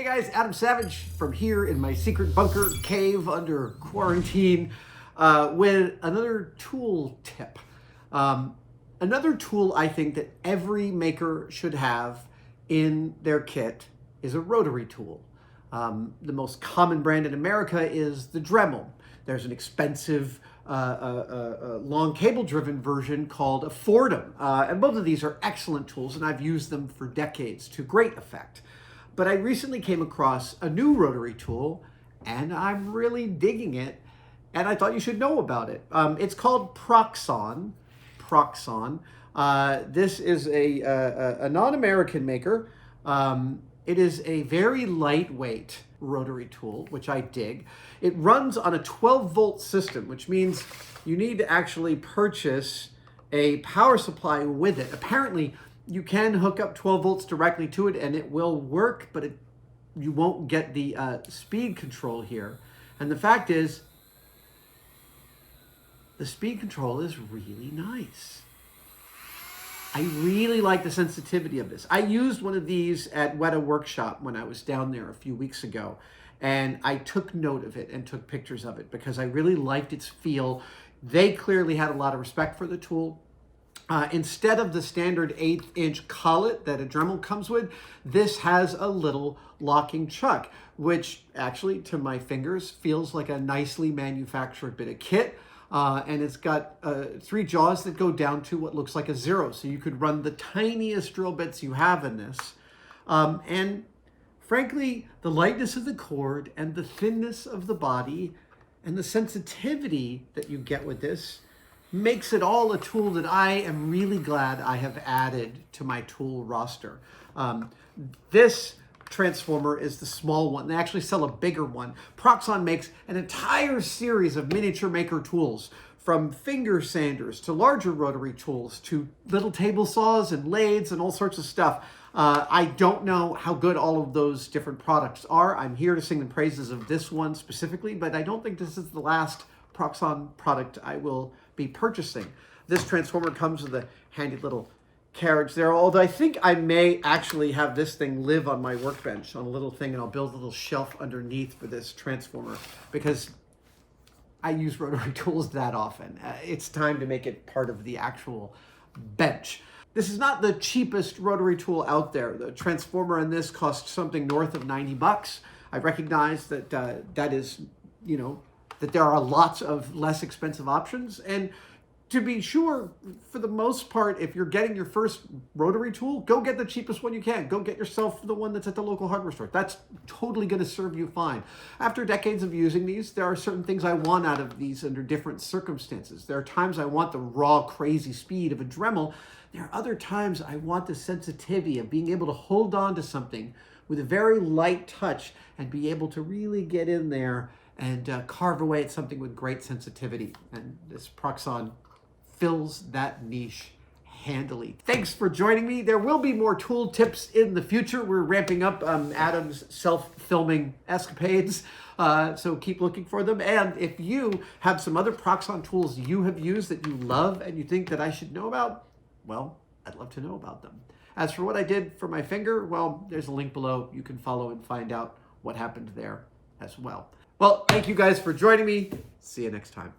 guys, Adam Savage from here in my secret bunker cave under quarantine with another tool tip. Another tool I think that every maker should have in their kit is a rotary tool. The most common brand in America is the Dremel. There's an expensive long cable-driven version called a Fordham. And both of these are excellent tools, and I've used them for decades to great effect. But I recently came across a new rotary tool, and I'm really digging it, and I thought you should know about it. It's called Proxxon. This is a non-American maker. It is a very lightweight rotary tool, which I dig. It runs on a 12-volt system, which means you need to actually purchase a power supply with it. Apparently, you can hook up 12 volts directly to it and it will work, but you won't get the speed control here. And the fact is, the speed control is really nice. I really like the sensitivity of this. I used one of these at Weta Workshop when I was down there a few weeks ago, and I took note of it and took pictures of it because I really liked its feel. They clearly had a lot of respect for the tool. Instead of the standard 1/8" collet that a Dremel comes with, this has a little locking chuck, which actually, to my fingers, feels like a nicely manufactured bit of kit. And it's got 3 jaws that go down to what looks like a 0. So you could run the tiniest drill bits you have in this. And frankly, the lightness of the cord and the thinness of the body and the sensitivity that you get with this makes it all a tool that I am really glad I have added to my tool roster. This transformer is the small one. They actually sell a bigger one. Proxxon makes an entire series of miniature maker tools, from finger sanders to larger rotary tools to little table saws and lathes and all sorts of stuff. I don't know how good all of those different products are. I'm here to sing the praises of this one specifically, but I don't think this is the last Proxxon product I will be purchasing. This transformer comes with a handy little carriage there, although I think I may actually have this thing live on my workbench on a little thing, and I'll build a little shelf underneath for this transformer because I use rotary tools that often. It's time to make it part of the actual bench. This is not the cheapest rotary tool out there. The transformer in this costs something north of 90 bucks. I recognize that that is, that there are lots of less expensive options. And to be sure, for the most part, if you're getting your first rotary tool, go get the cheapest one you can. Go get yourself the one that's at the local hardware store. That's totally going to serve you fine. After decades of using these, there are certain things I want out of these under different circumstances. There are times I want the raw, crazy speed of a Dremel. There are other times I want the sensitivity of being able to hold on to something with a very light touch and be able to really get in there and carve away at something with great sensitivity. And this Proxxon fills that niche handily. Thanks for joining me. There will be more tool tips in the future. We're ramping up Adam's self-filming escapades, so keep looking for them. And if you have some other Proxxon tools you have used that you love and you think that I should know about, well, I'd love to know about them. As for what I did for my finger, well, there's a link below. You can follow and find out what happened there as well. Well, thank you guys for joining me. See you next time.